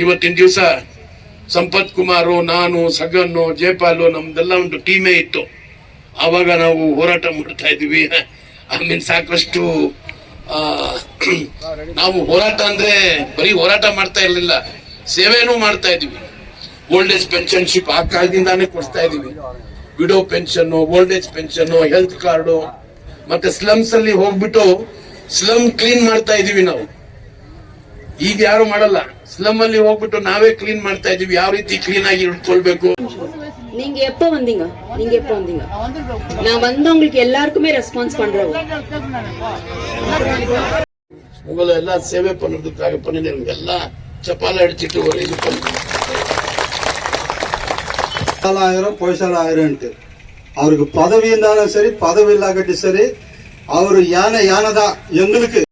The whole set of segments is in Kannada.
ಇವತ್ತಿನ ದಿವಸ ಸಂಪತ್ ಕುಮಾರು, ನಾನು, ಸಗನ್ನು, ಜಯಪಾಲು, ನಮ್ದೆಲ್ಲ ಒಂದು ಟೀಮೇ ಇತ್ತು. ಆವಾಗ ನಾವು ಹೋರಾಟ ಮಾಡ್ತಾ ಇದ್ವಿ. ಸಾಕಷ್ಟು ನಾವು ಹೋರಾಟ ಅಂದ್ರೆ ಬರೀ ಹೋರಾಟ ಮಾಡ್ತಾ ಇರ್ಲಿಲ್ಲ, ಸೇವೆನೂ ಮಾಡ್ತಾ ಇದ್ವಿ. ಓಲ್ಡ್ ಏಜ್ ಪೆನ್ಷನ್ಶಿಪ್ ಆ ಕಾಲದಿಂದಾನೇ ಕೊಡ್ತಾ ಇದೀವಿ. Widow pension, old age pension, health card, ಮತ್ತೆ ಸ್ಲಮ್ಸ್ ಅಲ್ಲಿ ಹೋಗ್ಬಿಟ್ಟು ಸ್ಲಮ್ ಕ್ಲೀನ್ ಮಾಡ್ತಾ ಇದೀವಿ ನಾವು. ಈಗ ಯಾರು ಮಾಡಲ್ಲ. ஸ்லம் ಅಲ್ಲಿ ಹೋಗ್ಬಿಟ್ಟು ನಾವೇ ಕ್ಲೀನ್ ಮಾಡ್ತಾ ಇದೀವಿ. ಯಾವ ರೀತಿ ಕ್ಲೀನ್ ಆಗಿ ಇಟ್ಕೊಳ್ಬೇಕು. நீங்க எப்ப வந்தீங்க? நான் வந்தவங்களுக்கு எல்லாருக்குமே ரெஸ்பான்ஸ் பண்றோம். உங்களை எல்லாம் சேவை பண்றதுக்காக பண்ணினவங்க எல்லாம் சப்பால அடிச்சிட்டு ஒரு இது பண்ணி 4000 பொய்சாலாயிரம் அவருக்கு பதவி இருந்தாலும் சரி பதவி இல்லாட்டி சரி அவரு யானைதான் எங்களுக்கு.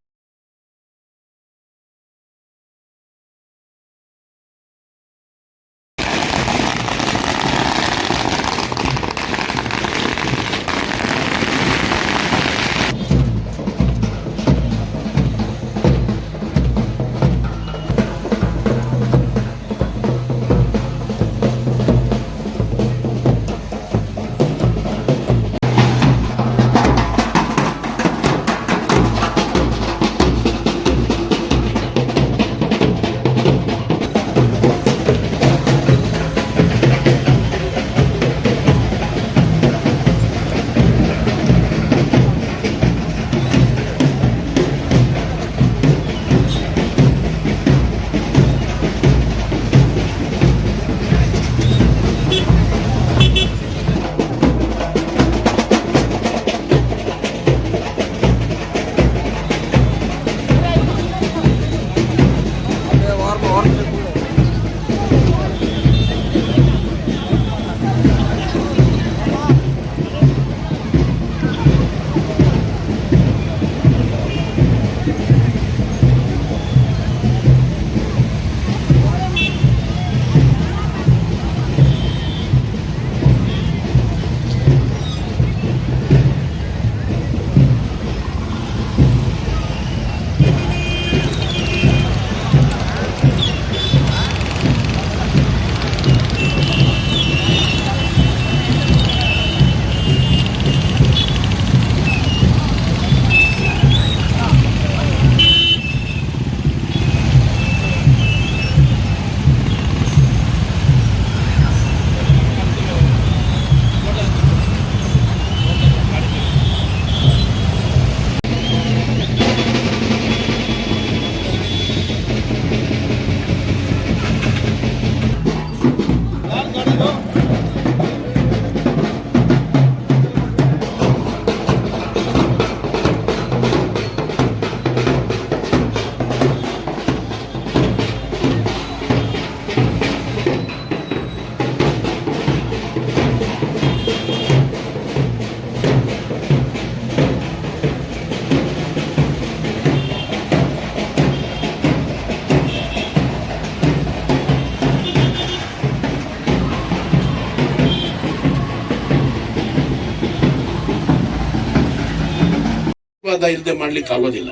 ಇಲ್ಲದೆ ಮಾಡ್ಲಿಕ್ಕೆ ಆಗೋದಿಲ್ಲ,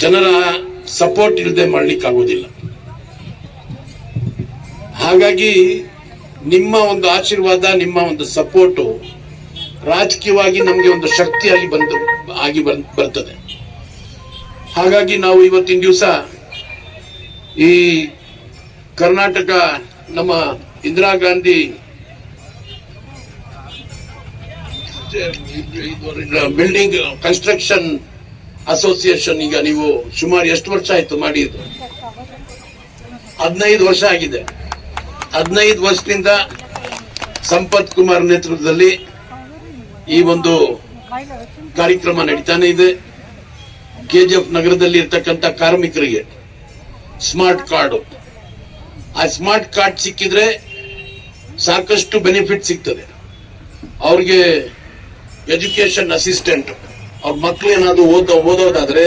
ಜನರ ಸಪೋರ್ಟ್ ಇಲ್ಲದೆ ಮಾಡ್ಲಿಕ್ಕೆ ಆಗೋದಿಲ್ಲ. ಹಾಗಾಗಿ ನಿಮ್ಮ ಒಂದು ಆಶೀರ್ವಾದ, ನಿಮ್ಮ ಒಂದು ಸಪೋರ್ಟು ರಾಜಕೀಯವಾಗಿ ನಮ್ಗೆ ಒಂದು ಶಕ್ತಿಯಾಗಿ ಬರ್ತದೆ. ಹಾಗಾಗಿ ನಾವು ಇವತ್ತಿನ ದಿವಸ ಈ ಕರ್ನಾಟಕ ನಮ್ಮ Indira Gandhi building construction association ಈಗ ನೀವು ಸುಮಾರು ಎಷ್ಟು ವರ್ಷ ಆಯ್ತು ಮಾಡಿದ್ದು? 15 ವರ್ಷ ಆಗಿದೆ. 15 ವರ್ಷದಿಂದ ಸಂಪತ್ ಕುಮಾರ್ ನೇತೃತ್ವದಲ್ಲಿ ಈ ಒಂದು ಕಾರ್ಯಕ್ರಮ ನಡೀತಾನೆ ಇದೆ. ಕೆಜಿಎಫ್ ನಗರದಲ್ಲಿ ಇರ್ತಕ್ಕಂಥ ಕಾರ್ಮಿಕರಿಗೆ ಸ್ಮಾರ್ಟ್ ಕಾರ್ಡ್, ಆ ಸ್ಮಾರ್ಟ್ ಕಾರ್ಡ್ ಸಿಕ್ಕಿದ್ರೆ ಸಾಕಷ್ಟು ಬೆನಿಫಿಟ್ ಸಿಗ್ತದೆ. ಅವ್ರಿಗೆ ಎಜುಕೇಶನ್ ಅಸಿಸ್ಟೆಂಟ್, ಅವ್ರ ಮಕ್ಳು ಏನಾದ್ರು ಓದೋದಾದ್ರೆ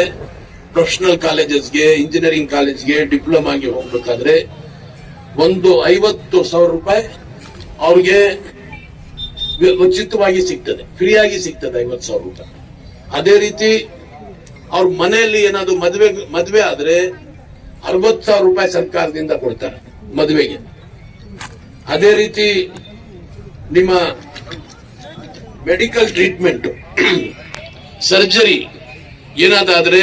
ಪ್ರೊಫೆಷನಲ್ ಕಾಲೇಜಸ್ಗೆ, ಇಂಜಿನಿಯರಿಂಗ್ ಕಾಲೇಜ್ಗೆ, ಡಿಪ್ಲೊಮಾಗೆ ಹೋಗ್ಬೇಕಾದ್ರೆ ಒಂದು 50,000 ರೂಪಾಯಿ ಅವ್ರಿಗೆ ಉಚಿತವಾಗಿ ಸಿಗ್ತದೆ, ಫ್ರೀಯಾಗಿ ಸಿಗ್ತದೆ 50,000 ರೂಪಾಯಿ. ಅದೇ ರೀತಿ ಅವ್ರ ಮನೆಯಲ್ಲಿ ಏನಾದ್ರು ಮದ್ವೆ ಆದ್ರೆ 60,000 ರೂಪಾಯಿ ಸರ್ಕಾರದಿಂದ ಕೊಡ್ತಾರೆ ಮದುವೆಗೆ. ಅದೇ ರೀತಿ ನಿಮ್ಮ ಮೆಡಿಕಲ್ ಟ್ರೀಟ್ಮೆಂಟ್ ಸರ್ಜರಿ ಏನಾದಾದ್ರೆ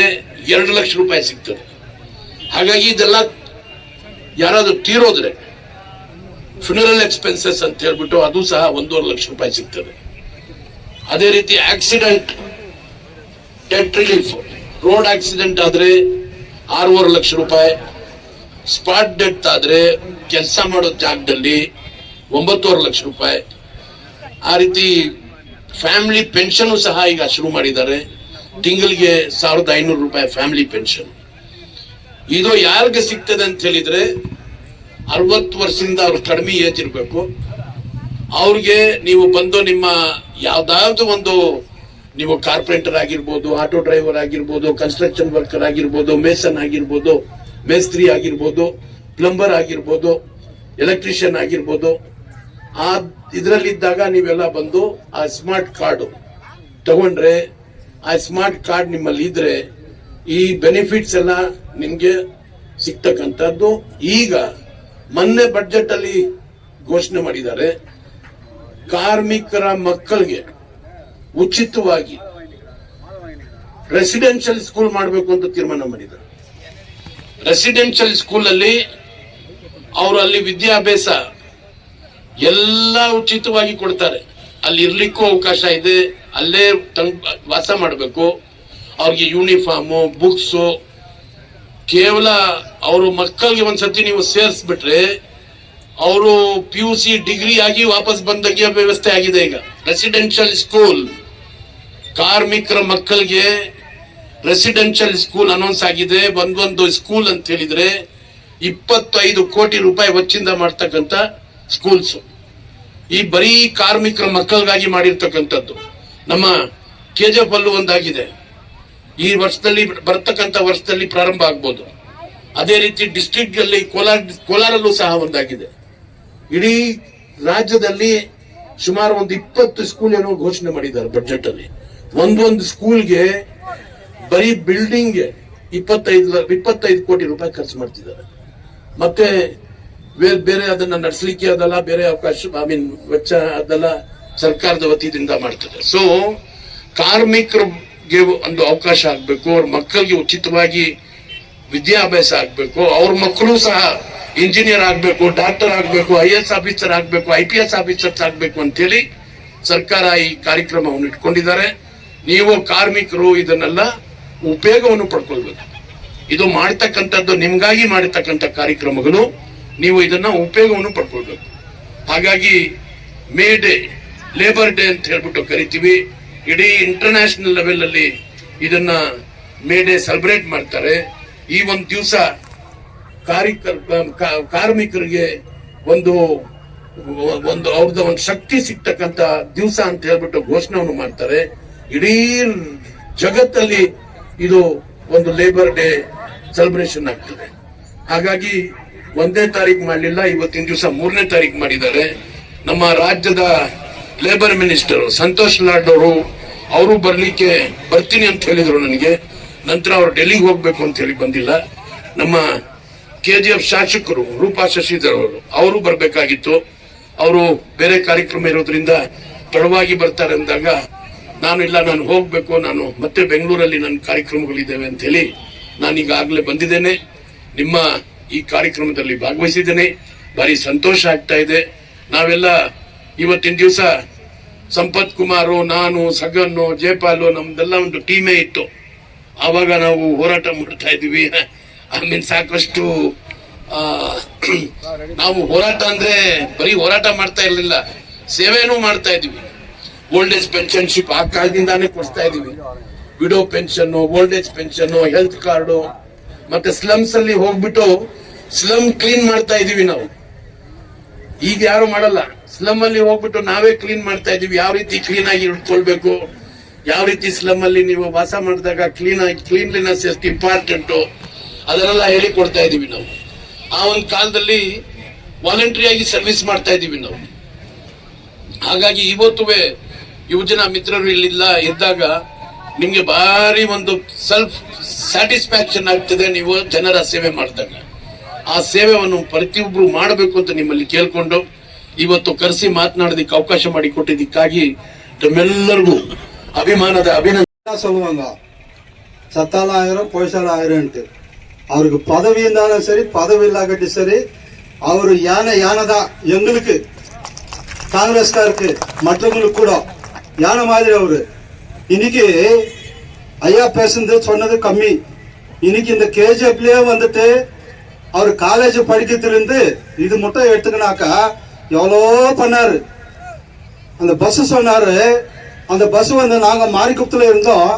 2 ಲಕ್ಷ ರೂಪಾಯಿ ಸಿಗ್ತದೆ. ಹಾಗಾಗಿ ಇದೆಲ್ಲ ಯಾರಾದ್ರೂ ತೀರೋದ್ರೆ ಫ್ಯುನರಲ್ ಎಕ್ಸ್ಪೆನ್ಸಸ್ ಅಂತ ಹೇಳ್ಬಿಟ್ಟು ಅದು ಸಹ 1.5 ಲಕ್ಷ ರೂಪಾಯಿ ಸಿಗ್ತದೆ. ಅದೇ ರೀತಿ accident death relief, road accident ಆದ್ರೆ 6.5 ಲಕ್ಷ ರೂಪಾಯಿ, ಸ್ಪಾಟ್ ಡೆತ್ ಆದ್ರೆ ಕೆಲಸ ಮಾಡೋ ಜಾಗದಲ್ಲಿ 9.5 ಲಕ್ಷ ರೂಪಾಯಿ. ಆ ರೀತಿ ಫ್ಯಾಮಿಲಿ ಪೆನ್ಷನ್ ಸಹ ಈಗ ಶುರು ಮಾಡಿದ್ದಾರೆ. ತಿಂಗಳಿಗೆ 1,500 ರೂಪಾಯಿ ಫ್ಯಾಮಿಲಿ ಪೆನ್ಷನ್. ಇದು ಯಾರಿಗೆ ಸಿಗ್ತದೆ ಅಂತ ಹೇಳಿದ್ರೆ 60 ವರ್ಷದಿಂದ ಅವ್ರು ಕಡಿಮೆ ಏಜ್ ಇರಬೇಕು. ಅವ್ರಿಗೆ ನೀವು ಬಂದು ನಿಮ್ಮ ಯಾವ್ದಾದ್ರು ಒಂದು, ನೀವು ಕಾರ್ಪೆಂಟರ್ ಆಗಿರ್ಬೋದು, ಆಟೋ ಡ್ರೈವರ್ ಆಗಿರ್ಬೋದು, ಕನ್ಸ್ಟ್ರಕ್ಷನ್ ವರ್ಕರ್ ಆಗಿರ್ಬೋದು, ಮೇಸನ್ ಆಗಿರ್ಬೋದು, ಮೇಸ್ತ್ರಿ ಆಗಿರ್ಬೋದು, ಪ್ಲಂಬರ್ ಆಗಿರ್ಬೋದು, ಎಲೆಕ್ಟ್ರಿಷಿಯನ್ ಆಗಿರ್ಬೋದು, ಆ ಇದರಲ್ಲಿದ್ದಾಗ ನೀವೆಲ್ಲ ಬಂದು ಆ ಸ್ಮಾರ್ಟ್ ಕಾರ್ಡ್ ತಗೊಂಡ್ರೆ, ಆ ಸ್ಮಾರ್ಟ್ ಕಾರ್ಡ್ ನಿಮ್ಮಲ್ಲಿ ಇದ್ರೆ ಈ ಬೆನಿಫಿಟ್ಸ್ ಎಲ್ಲ ನಿಮ್ಗೆ ಸಿಗ್ತಕ್ಕಂಥದ್ದು. ಈಗ ಮೊನ್ನೆ ಬಜೆಟ್ ಅಲ್ಲಿ ಘೋಷಣೆ ಮಾಡಿದ್ದಾರೆ, ಕಾರ್ಮಿಕರ ಮಕ್ಕಳಿಗೆ ಉಚಿತವಾಗಿ ರೆಸಿಡೆನ್ಷಿಯಲ್ ಸ್ಕೂಲ್ ಮಾಡಬೇಕು ಅಂತ ತೀರ್ಮಾನ ಮಾಡಿದ್ದಾರೆ. ರೆಸಿಡೆನ್ಷಿಯಲ್ ಸ್ಕೂಲ್ ಅಲ್ಲಿ ಅವರು ಅಲ್ಲಿ ವಿದ್ಯಾಭ್ಯಾಸ ಎಲ್ಲ ಉಚಿತವಾಗಿ ಕೊಡ್ತಾರೆ. ಅಲ್ಲಿ ಇರ್ಲಿಕ್ಕೂ ಅವಕಾಶ ಇದೆ, ಅಲ್ಲೇ ವಾಸ ಮಾಡಬೇಕು. ಅವ್ರಿಗೆ ಯೂನಿಫಾರ್ಮು, ಬುಕ್ಸು, ಕೇವಲ ಅವರು ಮಕ್ಕಳಿಗೆ ಒಂದ್ಸತಿ ನೀವು ಸೇರಿಸ್ಬಿಟ್ರೆ ಅವರು PUC ಡಿಗ್ರಿ ಆಗಿ ವಾಪಸ್ ಬಂದಂಗೆ ವ್ಯವಸ್ಥೆ ಆಗಿದೆ. ಈಗ ರೆಸಿಡೆನ್ಷಿಯಲ್ ಸ್ಕೂಲ್, ಕಾರ್ಮಿಕರ ಮಕ್ಕಳಿಗೆ ರೆಸಿಡೆನ್ಷಿಯಲ್ ಸ್ಕೂಲ್ ಅನೌನ್ಸ್ ಆಗಿದೆ. ಒಂದೊಂದು ಸ್ಕೂಲ್ ಅಂತ ಹೇಳಿದ್ರೆ 25 ಕೋಟಿ ರೂಪಾಯಿ ವೆಚ್ಚದಿಂದ ಮಾಡ್ತಕ್ಕಂಥ ಸ್ಕೂಲ್ಸ್. ಈ ಬರೀ ಕಾರ್ಮಿಕರ ಮಕ್ಕಳಿಗಾಗಿ ಮಾಡಿರ್ತಕ್ಕಂಥದ್ದು. ನಮ್ಮ KGF ಅಲ್ಲೂ ಒಂದಾಗಿದೆ, ಈ ವರ್ಷದಲ್ಲಿ ಬರ್ತಕ್ಕಂಥ ವರ್ಷದಲ್ಲಿ ಪ್ರಾರಂಭ ಆಗ್ಬೋದು. ಅದೇ ರೀತಿ ಡಿಸ್ಟ್ರಿಕ್ಟ್ ಅಲ್ಲಿ ಕೋಲಾರಲ್ಲೂ ಸಹ ಒಂದಾಗಿದೆ. ಇಡೀ ರಾಜ್ಯದಲ್ಲಿ ಸುಮಾರು ಒಂದು 20 ಸ್ಕೂಲ್ ಏನೋ ಘೋಷಣೆ ಮಾಡಿದ್ದಾರೆ ಬಜೆಟ್ ಅಲ್ಲಿ. ಒಂದೊಂದು ಸ್ಕೂಲ್ಗೆ ಬರೀ ಬಿಲ್ಡಿಂಗ್ 25 ಕೋಟಿ ರೂಪಾಯಿ ಖರ್ಚು ಮಾಡ್ತಿದ್ದಾರೆ. ಮತ್ತೆ ಬೇರೆ ಅದನ್ನ ನಡೆಸಲಿಕ್ಕೆ ಅದೆಲ್ಲ ಬೇರೆ ಅವಕಾಶ, ವೆಚ್ಚ ಅದೆಲ್ಲ ಸರ್ಕಾರದ ವತಿಯಿಂದ ಮಾಡ್ತದೆ. ಸೊ ಕಾರ್ಮಿಕರಿಗೆ ಒಂದು ಅವಕಾಶ ಆಗ್ಬೇಕು, ಅವ್ರ ಮಕ್ಕಳಿಗೆ ಉಚಿತವಾಗಿ ವಿದ್ಯಾಭ್ಯಾಸ ಆಗ್ಬೇಕು, ಅವ್ರ ಮಕ್ಕಳು ಸಹ ಇಂಜಿನಿಯರ್ ಆಗ್ಬೇಕು, ಡಾಕ್ಟರ್ ಆಗ್ಬೇಕು, IAS ಆಫೀಸರ್ ಆಗ್ಬೇಕು, IPS ಆಫೀಸರ್ಸ್ ಆಗ್ಬೇಕು ಅಂತೇಳಿ ಸರ್ಕಾರ ಈ ಕಾರ್ಯಕ್ರಮವನ್ನು ಇಟ್ಕೊಂಡಿದ್ದಾರೆ. ನೀವು ಕಾರ್ಮಿಕರು ಇದನ್ನೆಲ್ಲ ಉಪಯೋಗವನ್ನು ಪಡ್ಕೊಳ್ಬೇಕು. ಇದು ಮಾಡ್ತಕ್ಕಂಥದ್ದು ನಿಮ್ಗಾಗಿ ಮಾಡತಕ್ಕಂಥ ಕಾರ್ಯಕ್ರಮಗಳು, ನೀವು ಇದನ್ನ ಉಪಯೋಗವನ್ನು ಪಡ್ಕೊಳ್ಬೇಕು. ಹಾಗಾಗಿ ಮೇ ಡೇ, ಲೇಬರ್ ಡೇ ಅಂತ ಹೇಳ್ಬಿಟ್ಟು ಕರಿತೀವಿ. ಇಡೀ ಇಂಟರ್ನ್ಯಾಷನಲ್ ಲೆವೆಲ್ ಅಲ್ಲಿ ಇದನ್ನ ಮೇ ಡೇ ಸೆಲೆಬ್ರೇಟ್ ಮಾಡ್ತಾರೆ. ಈ ಒಂದು ದಿವಸ ಕಾರ್ಮಿಕರಿಗೆ ಒಂದು ಅವ್ರದ್ದು ಒಂದು ಶಕ್ತಿ ಸಿಗ್ತಕ್ಕಂಥ ದಿವಸ ಅಂತ ಹೇಳ್ಬಿಟ್ಟು ಘೋಷಣೆಯನ್ನು ಮಾಡ್ತಾರೆ. ಇಡೀ ಜಗತ್ತಲ್ಲಿ ಇದು ಒಂದು ಲೇಬರ್ ಡೇ ಸೆಲೆಬ್ರೇಷನ್ ಆಗ್ತದೆ. ಹಾಗಾಗಿ 1ನೇ ತಾರೀಕು ಮಾಡಲಿಲ್ಲ, ಇವತ್ತಿನ ದಿವಸ 3ನೇ ತಾರೀಕು ಮಾಡಿದ್ದಾರೆ. ನಮ್ಮ ರಾಜ್ಯದ ಲೇಬರ್ ಮಿನಿಸ್ಟರ್ ಸಂತೋಷ್ ಲಾಡ್ ಅವರು ಬರ್ತೀನಿ ಅಂತ ಹೇಳಿದ್ರು ನನಗೆ. ನಂತರ ಅವರು ಡೆಲ್ಲಿಗೆ ಹೋಗ್ಬೇಕು ಅಂತ ಹೇಳಿ ಬಂದಿಲ್ಲ. ನಮ್ಮ KGF ಶಾಸಕರು ರೂಪಾ ಶಶಿಧರ್ ಅವರು ಬರ್ಬೇಕಾಗಿತ್ತು. ಅವರು ಬೇರೆ ಕಾರ್ಯಕ್ರಮ ಇರೋದ್ರಿಂದ ತಡವಾಗಿ ಬರ್ತಾರೆ ಅಂದಾಗ ನಾನು ಹೋಗ್ಬೇಕು, ನಾನು ಮತ್ತೆ ಬೆಂಗಳೂರಲ್ಲಿ ನನ್ನ ಕಾರ್ಯಕ್ರಮಗಳಿದ್ದೇವೆ ಅಂತ ಹೇಳಿ ನಾನು ಈಗಾಗಲೇ ಬಂದಿದ್ದೇನೆ. ನಿಮ್ಮ ಈ ಕಾರ್ಯಕ್ರಮದಲ್ಲಿ ಭಾಗವಹಿಸಿದ್ದೇನೆ. ಭಾರಿ ಸಂತೋಷ ಆಗ್ತಾ ಇದೆ. ನಾವೆಲ್ಲ ಇವತ್ತಿನ ದಿವಸ ಸಂಪತ್ ಕುಮಾರು, ನಾನು, ಸಗನ್ನು, ಜಯಪಾಲು, ನಮ್ದೆಲ್ಲ ಒಂದು ಟೀಮೇ ಇತ್ತು. ಆವಾಗ ನಾವು ಹೋರಾಟ ಮಾಡ್ತಾ ಇದ್ವಿ. ಸಾಕಷ್ಟು ನಾವು ಹೋರಾಟ ಅಂದ್ರೆ ಬರೀ ಹೋರಾಟ ಮಾಡ್ತಾ ಇರ್ಲಿಲ್ಲ, ಸೇವೆನೂ ಮಾಡ್ತಾ ಇದ್ವಿ. ಓಲ್ಡ್ ಏಜ್ ಪೆನ್ಷನ್ಶಿಪ್ ಆ ಕಾಲದಿಂದಾನೇ ಕೊಡ್ತಾ ಇದೀವಿ. Widow pension, old age pension, health card, ಮತ್ತೆ ಸ್ಲಮ್ಸ್ ಅಲ್ಲಿ ಹೋಗ್ಬಿಟ್ಟು ಸ್ಲಮ್ ಕ್ಲೀನ್ ಮಾಡ್ತಾ ಇದೀವಿ ನಾವು. ಈಗ ಯಾರು ಮಾಡಲ್ಲ. ಸ್ಲಮ್ ಅಲ್ಲಿ ಹೋಗ್ಬಿಟ್ಟು ನಾವೇ ಕ್ಲೀನ್ ಮಾಡ್ತಾ ಇದೀವಿ. ಯಾವ ರೀತಿ ಕ್ಲೀನ್ ಆಗಿ ಇಟ್ಕೊಳ್ಬೇಕು, ಯಾವ ರೀತಿ ಸ್ಲಮ್ ಅಲ್ಲಿ ನೀವು ವಾಸ ಮಾಡಿದಾಗ ಕ್ಲೀನ್ಲಿನೆಸ್ ಎಷ್ಟು ಇಂಪಾರ್ಟೆಂಟ್, ಅದನ್ನೆಲ್ಲ ಹೇಳಿಕೊಡ್ತಾ ಇದೀವಿ ನಾವು. ಆ ಒಂದು ಕಾಲದಲ್ಲಿ ವಾಲಂಟರಿಯಾಗಿ ಸರ್ವಿಸ್ ಮಾಡ್ತಾ ಇದೀವಿ ನಾವು. ಹಾಗಾಗಿ ಇವತ್ತುವೆ ಯುವಜನ ಮಿತ್ರರು ಇದ್ದಾಗ ನಿಮ್ಗೆ ಭಾರಿ ಒಂದು ಸೆಲ್ಫ್ ಸ್ಯಾಟಿಸ್ಫ್ಯಾಕ್ಷನ್ ಆಗ್ತದೆ ನೀವು ಜನರ ಸೇವೆ ಮಾಡಿದಾಗ. ಆ ಸೇವೆಯನ್ನು ಪ್ರತಿಯೊಬ್ರು ಮಾಡಬೇಕು ಅಂತ ನಿಮ್ಮಲ್ಲಿ ಕೇಳ್ಕೊಂಡು ಇವತ್ತು ಕರೆಸಿ ಮಾತನಾಡೋದಕ್ಕೆ ಅವಕಾಶ ಮಾಡಿ ಕೊಟ್ಟಿದ್ದಕ್ಕಾಗಿ ತಮ್ಮೆಲ್ಲರಿಗೂ அபிமானத அபிநந்தன் சொல்லுவாங்க. சத்தால 1000 பொய்சால 1000 அவருக்கு பதவி இருந்தாலும் சரி பதவி இல்லாட்டி சரி அவரு யானைதான் எங்களுக்கு காங்கிரஸ்காருக்கு மற்றவங்களுக்கு கூட யானை மாதிரி அவரு. இன்னைக்கு ஐயா பேசுனது சொன்னது கம்மி. இன்னைக்கு இந்த கேஜிஎஃப்லயே வந்துட்டு அவர் காலேஜ் படிக்கிறதுலேருந்து இது மட்டும் எடுத்துக்கினாக்கா எவ்வளோ பண்ணாரு. அந்த பஸ் சொன்னாரு, அந்த பஸ் வந்து நாங்க மாரிக்குப்பத்துல இருந்தோம்,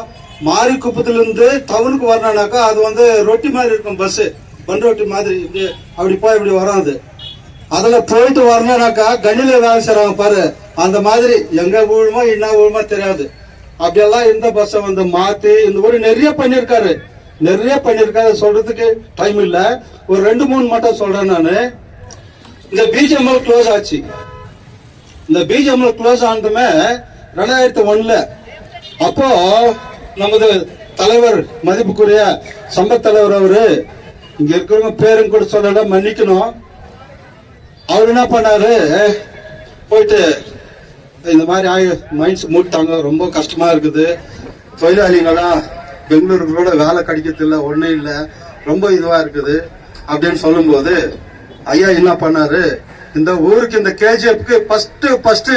மாரிக்குப்பத்துல இருந்து டவுனுக்கு வரணும்னாக்கா அது வந்து ரொட்டி மாதிரி இருக்கும், பஸ் பன் ரொட்டி மாதிரி இப்படி அப்படி போய் இப்படி வரும். அது அதுல போயிட்டு வரணும்னாக்கா கண்ணில வேலை செய்றாங்க பாரு, அந்த மாதிரி எங்க ஊழுமோ என்ன ஊழுமோ தெரியாது. அப்படியெல்லாம் இந்த பஸ்ஸை வந்து மாத்தி இந்த ஊரு நிறைய பண்ணிருக்காரு, சொல்றதுக்கு டைம் இல்ல. ஒரு 2-3 மட்டும் சொல்றேன் நானு. இந்த பிஜிஎம்எல் க்ளோஸ் ஆச்சு. இந்த பிஜிஎம்எல் க்ளோஸ் ஆனதுமே 2001 அப்போ நமது தலைவர் மதிப்புக்குரிய சம்பத் தலைவர் அவரு, இங்க இருக்கிறவங்க பேரும் கூட சொல்லல மன்னிக்கணும், அவர் என்ன பண்ணாரு, போயிட்டு இந்த மாதிரி மைண்ட்ஸ் மூட்டாங்க, ரொம்ப கஷ்டமா இருக்குது, தொழிலாளிகளாம் பெங்களூருக்கு கூட வேலை கிடைக்கிறது இல்லை, ஒன்றும் இல்லை, ரொம்ப இதுவா இருக்குது அப்படின்னு சொல்லும்போது ஐயா என்ன பண்ணாரு, இந்த ஊருக்கு இந்த கேஜிஎஃப்க்கு ஃபர்ஸ்ட்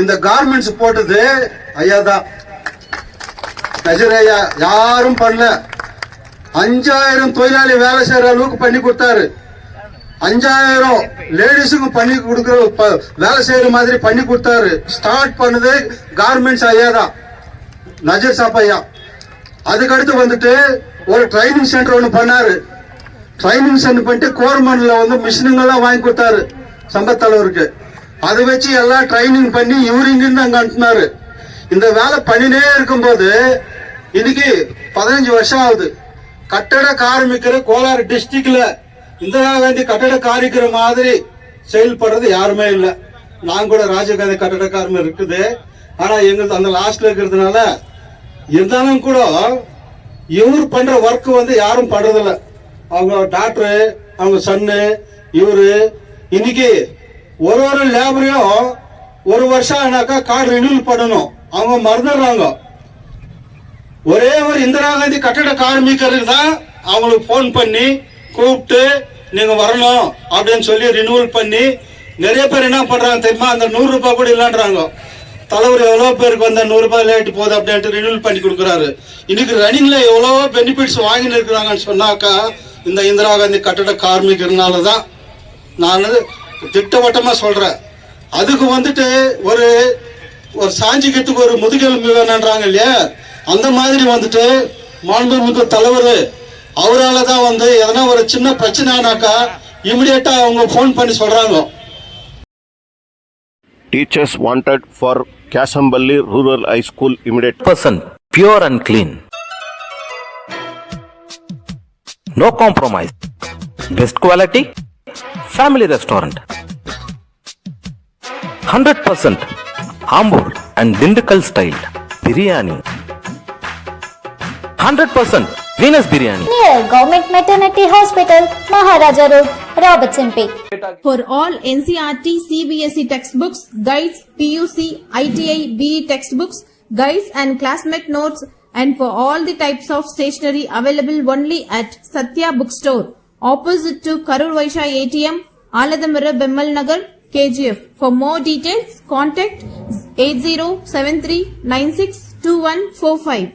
இந்த கார்மெண்ட்ஸ் போட்டது ஐயா தான். நஜரையா யாரும் பண்ணல. 5000 தொழிலாளி வேலை செய்யற அளவுக்கு பண்ணி கொடுத்தாரு. 5000 லேடிஸுக்கும் பண்ணி கொடுக்கிற வேலை செய்யற மாதிரி பண்ணி கொடுத்தாரு. ஸ்டார்ட் பண்ணது கார்மெண்ட்ஸ் ஐயா தான், நஜர் சாப் ஐயா. அதுக்கடுத்து வந்துட்டு ஒரு ட்ரைனிங் சென்டர் ஒன்று பண்ணாரு. ட்ரைனிங் சென்டர் பண்ணிட்டு கோர்மன்ல வந்து மிஷினுங்கெல்லாம் வாங்கி கொடுத்தாரு சம்பத் தலைவருக்கு. அதை வச்சு எல்லாம் ட்ரைனிங் பண்ணி இவரிங்கிருந்து அங்க அனுப்பினாரு. இந்த வேலை பண்ணினே இருக்கும்போது இன்னைக்கு 15 வருஷம் ஆகுது. கட்டட கார்மிகர் கோலார் டிஸ்ட்ரிக்ட்ல இந்திரா காந்தி கட்டட காரிக்கிற மாதிரி செயல்படுறது யாருமே இல்லை. நான் கூட ராஜீவ்காந்தி கட்டட கார்மிகர் இருக்குது, ஆனா எங்களுக்கு அந்த லாஸ்ட்ல இருக்கிறதுனால இருந்தாலும் கூட இவரு பண்ற ஒர்க் வந்து யாரும் பண்றதில்ல. அவங்க டாக்டரு, அவங்க சன்னு, இவரு இன்னைக்கு ஒரு லேபரையும் 1 வருஷம் ஆனாக்கா கார்டு ரினியூல் பண்ணணும், அவங்க மறந்துடுறாங்க. ஒரே ஒரு இந்திரா காந்தி கட்டட கார்மிகருக்கு தான் அவங்களுக்கு போன் பண்ணி கூப்பிட்டு நீங்க வரணும் அப்படின்னு சொல்லி ரினியூவல் பண்ணி, நிறைய பேர் என்ன பண்றாங்க தெரியுமா, அந்த 100 ரூபாய் கூட இல்லைன்றாங்க. தலைவர் எவ்வளவு பேருக்கு வந்து 100 ரூபாய் லேட்டு போகுது அப்படின்ட்டு ரினியூவல் பண்ணி கொடுக்குறாரு. இன்னைக்கு ரன்னிங்ல எவ்வளவோ பெனிஃபிட்ஸ் வாங்கி இருக்கிறாங்கன்னு சொன்னாக்கா இந்த இந்திரா காந்தி கட்டட கார்மிகர்னாலதான். நான் திட்டவட்டமா சொல்றேன். அதுக்கு வந்துட்டு ஒரு சாஞ்சிக்கிறதுக்கு ஒரு முதுகெலும்பு வேணுன்றாங்க இல்லையா, அந்த மாதிரி வந்துட்டு மாண்புமிகு தலைவர் அவரால் தான் வந்து எதனா ஒரு சின்ன பிரச்சனைனாக்கா இமிடியேட்டா அவங்க போன் பண்ணி சொல்றாங்க. Teachers wanted for Kasambally Rural High School immediate. % pure and clean. No compromise. Best quality. Family restaurant. 100% Ambur and Dindigul style biryani. 100% Venus biryani. Near Government Maternity Hospital, Maharaja Road, Robertson Peak. For all NCERT, CBSE textbooks, guides, PUC, ITI, BE textbooks, guides and classmate notes, and for all the types of stationery available only at Satya Bookstore, opposite to Karur Vaishya ATM, Aladamara Bemmal Nagar, KGF. For more details, contact 8073962145.